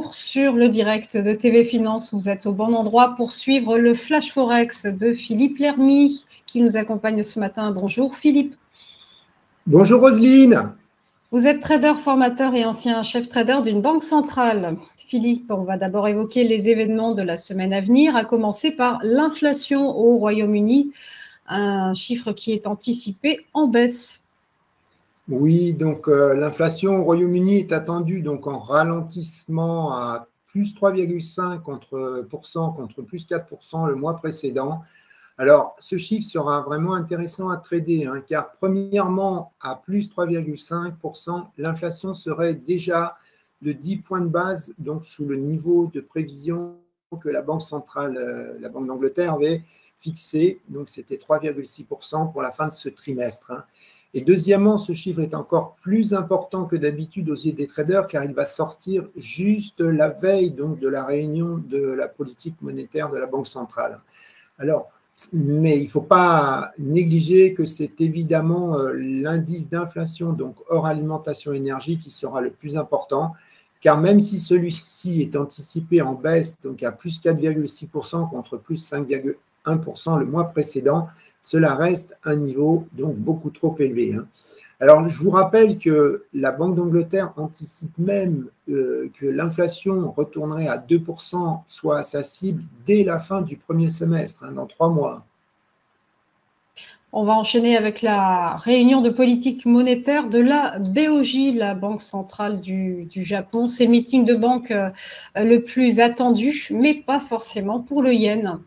retour sur le direct de TV Finance. Vous êtes au bon endroit pour suivre le Flash Forex de Philippe Lermy qui nous accompagne ce matin. Bonjour Philippe. Bonjour Roselyne. Vous êtes trader, formateur et ancien chef trader d'une banque centrale. Philippe, on va d'abord évoquer les événements de la semaine à venir, à commencer par l'inflation au Royaume-Uni, un chiffre qui est anticipé en baisse. Oui, donc l'inflation au Royaume-Uni est attendue donc en ralentissement à plus 3,5% contre plus 4% le mois précédent. Alors, ce chiffre sera vraiment intéressant à trader, car premièrement, à plus 3,5%, l'inflation serait déjà de 10 points de base, donc sous le niveau de prévision que la Banque centrale, la Banque d'Angleterre avait fixé. Donc, c'était 3,6% pour la fin de ce trimestre. Et deuxièmement, ce chiffre est encore plus important que d'habitude aux yeux des traders car il va sortir juste la veille donc, de la réunion de la politique monétaire de la Banque centrale. Alors, mais il ne faut pas négliger que c'est évidemment l'indice d'inflation, donc hors alimentation énergie, qui sera le plus important, car même si celui-ci est anticipé en baisse, donc à plus 4,6% contre plus 5,1% le mois précédent, cela reste un niveau donc beaucoup trop élevé. Alors, je vous rappelle que la Banque d'Angleterre anticipe même que l'inflation retournerait à 2%, soit à sa cible, dès la fin du premier semestre, dans 3 mois. On va enchaîner avec la réunion de politique monétaire de la BOJ, la Banque centrale du Japon. C'est le meeting de banque le plus attendu, mais pas forcément pour le yen.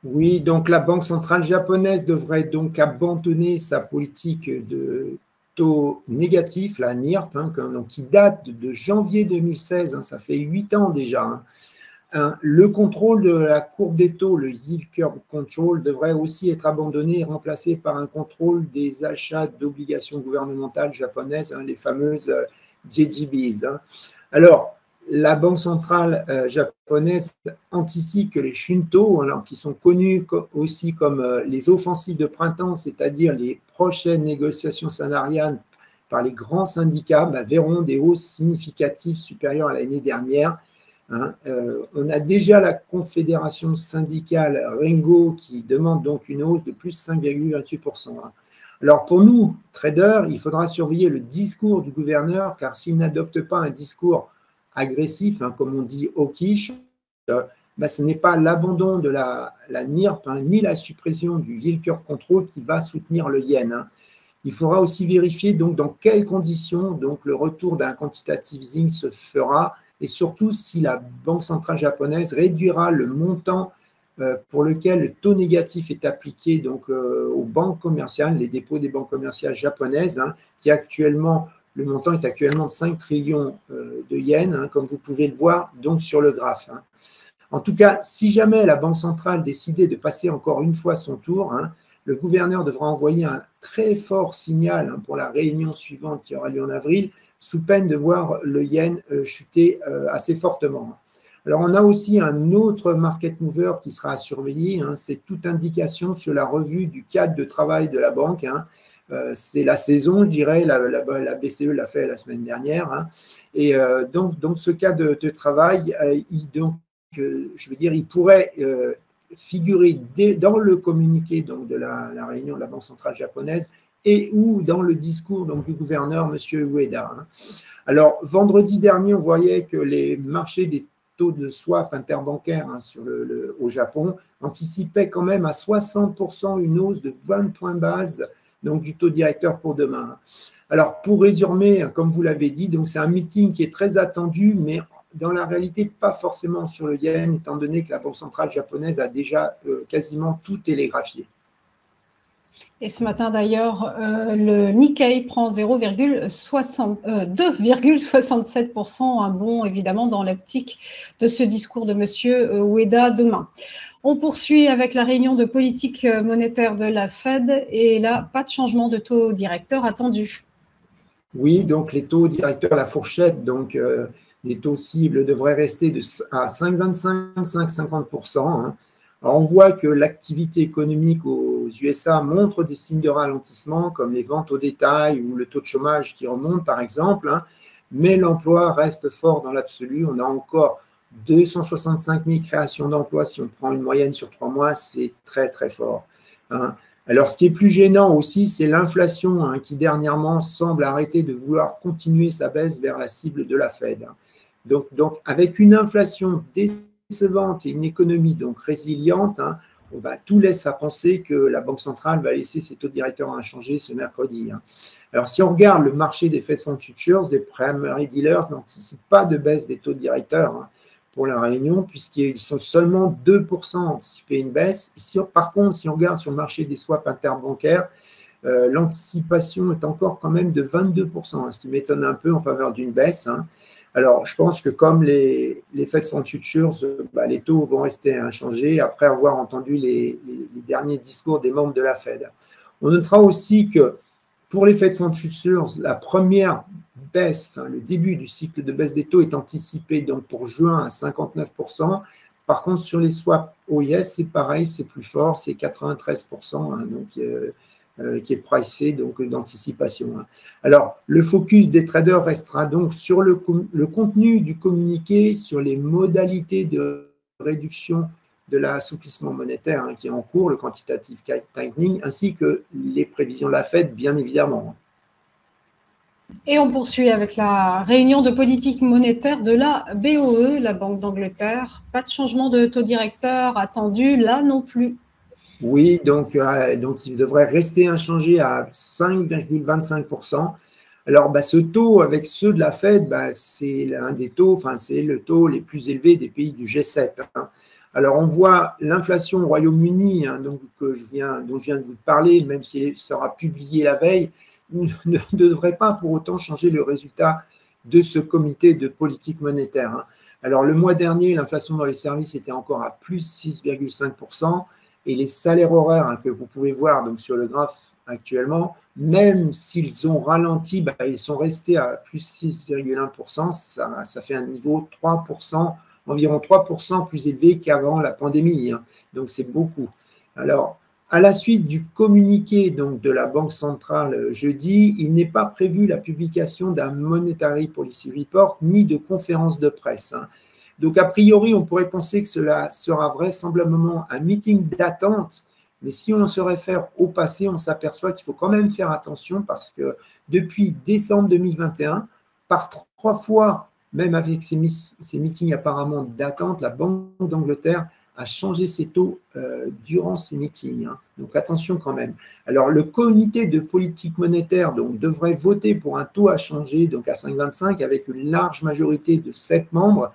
Oui, donc la Banque centrale japonaise devrait donc abandonner sa politique de taux négatif, la NIRP, donc qui date de janvier 2016, ça fait 8 ans déjà. Le contrôle de la courbe des taux, le yield curve control, devrait aussi être abandonné et remplacé par un contrôle des achats d'obligations gouvernementales japonaises, les fameuses JGBs. Alors, la Banque centrale japonaise anticipe que les Shunto, qui sont connus aussi comme les offensives de printemps, c'est-à-dire les prochaines négociations salariales par les grands syndicats, verront des hausses significatives supérieures à l'année dernière. On a déjà la confédération syndicale Rengo qui demande donc une hausse de plus 5,28%. Alors pour nous, traders, il faudra surveiller le discours du gouverneur car s'il n'adopte pas un discours agressif, comme on dit hawkish, ce n'est pas l'abandon de la NIRP ni la suppression du yield curve control qui va soutenir le yen. Il faudra aussi vérifier donc dans quelles conditions donc le retour d'un quantitative easing se fera et surtout si la Banque centrale japonaise réduira le montant pour lequel le taux négatif est appliqué donc aux banques commerciales, les dépôts des banques commerciales japonaises, qui actuellement, le montant est actuellement de 5 trillions de yens, comme vous pouvez le voir donc sur le graphe. En tout cas, si jamais la Banque centrale décidait de passer encore une fois son tour, le gouverneur devra envoyer un très fort signal pour la réunion suivante qui aura lieu en avril, sous peine de voir le yen chuter assez fortement. Alors, on a aussi un autre market mover qui sera à surveiller, c'est toute indication sur la revue du cadre de travail de la banque. C'est la saison, je dirais, la BCE l'a fait la semaine dernière. Et donc, ce cadre de travail, il pourrait figurer dans le communiqué donc, de la réunion de la Banque centrale japonaise et ou dans le discours donc, du gouverneur, M. Ueda. Alors, vendredi dernier, on voyait que les marchés des taux de swap interbancaires au Japon anticipaient quand même à 60% une hausse de 20 points base donc, du taux directeur pour demain. Alors, pour résumer, comme vous l'avez dit, donc c'est un meeting qui est très attendu, mais dans la réalité, pas forcément sur le yen, étant donné que la Banque centrale japonaise a déjà quasiment tout télégraphié. Et ce matin d'ailleurs, le Nikkei prend 2,67%, un bond évidemment dans l'optique de ce discours de M. Ueda demain. On poursuit avec la réunion de politique monétaire de la Fed et là, pas de changement de taux directeur attendu. Oui, donc les taux directeurs, la fourchette, donc les taux cibles devraient rester à 5,25-5,50%. Alors, on voit que l'activité économique aux USA montre des signes de ralentissement, comme les ventes au détail ou le taux de chômage qui remonte, par exemple. mais l'emploi reste fort dans l'absolu. On a encore 265 000 créations d'emplois. Si on prend une moyenne sur 3 mois, c'est très, très fort. Hein. Alors, ce qui est plus gênant aussi, c'est l'inflation qui dernièrement semble arrêter de vouloir continuer sa baisse vers la cible de la Fed. Donc avec une inflation décevante et une économie donc résiliente, tout laisse à penser que la Banque centrale va laisser ses taux directeurs inchangés ce mercredi. Alors, si on regarde le marché des Fed Fund Futures, les primary dealers n'anticipent pas de baisse des taux directeurs pour la réunion, puisqu'ils sont seulement 2% à anticiper une baisse. Par contre, si on regarde sur le marché des swaps interbancaires, l'anticipation est encore quand même de 22%, ce qui m'étonne un peu en faveur d'une baisse. Alors, je pense que comme les Fed Fund Futures, les taux vont rester inchangés après avoir entendu les derniers discours des membres de la Fed. On notera aussi que pour les Fed Fund Futures, la première baisse, le début du cycle de baisse des taux est anticipé donc pour juin à 59%. Par contre, sur les swaps OIS, c'est pareil, c'est plus fort, c'est 93%, qui est pricé donc d'anticipation. Alors, le focus des traders restera donc sur le contenu du communiqué, sur les modalités de réduction de l'assouplissement monétaire qui est en cours, le quantitative tightening, ainsi que les prévisions de la Fed, bien évidemment. Et on poursuit avec la réunion de politique monétaire de la BOE, la Banque d'Angleterre. Pas de changement de taux directeur attendu là non plus. Oui, donc il devrait rester inchangé à 5,25%. Alors, ce taux avec ceux de la Fed, c'est l'un des taux, c'est le taux les plus élevés des pays du G7. Alors, on voit l'inflation au Royaume-Uni, dont je viens de vous parler, même s'il sera publié la veille, ne devrait pas pour autant changer le résultat de ce comité de politique monétaire. Alors, le mois dernier, l'inflation dans les services était encore à plus 6,5%. Et les salaires horaires que vous pouvez voir donc, sur le graphe actuellement, même s'ils ont ralenti, ils sont restés à plus 6,1%. Ça fait un niveau 3%, environ 3% plus élevé qu'avant la pandémie. Donc, c'est beaucoup. Alors, à la suite du communiqué donc, de la Banque centrale jeudi, il n'est pas prévu la publication d'un Monetary Policy Report ni de conférence de presse. Donc, a priori, on pourrait penser que cela sera vraisemblablement un meeting d'attente, mais si on se réfère au passé, on s'aperçoit qu'il faut quand même faire attention parce que depuis décembre 2021, par 3 fois, même avec ces meetings apparemment d'attente, la Banque d'Angleterre a changé ses taux durant ces meetings. Donc, attention quand même. Alors, le comité de politique monétaire devrait voter pour un taux à changer, donc à 5,25, avec une large majorité de 7 membres.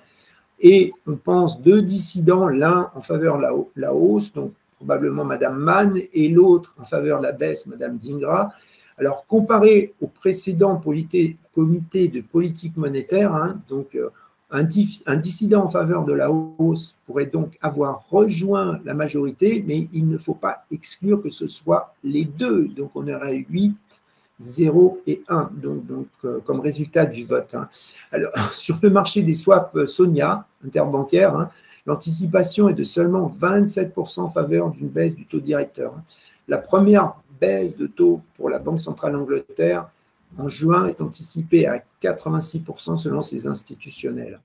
Et on pense 2 dissidents, l'un en faveur de la hausse, donc probablement Madame Mann, et l'autre en faveur de la baisse, Madame Dingra. Alors, comparé au précédent comité de politique monétaire, donc un dissident en faveur de la hausse pourrait donc avoir rejoint la majorité, mais il ne faut pas exclure que ce soit les deux. Donc, on aurait 8, 0 et 1, donc comme résultat du vote. Alors, sur le marché des swaps SONIA, interbancaire, l'anticipation est de seulement 27% en faveur d'une baisse du taux directeur. La première baisse de taux pour la Banque centrale d'Angleterre en juin est anticipée à 86% selon ses institutionnels.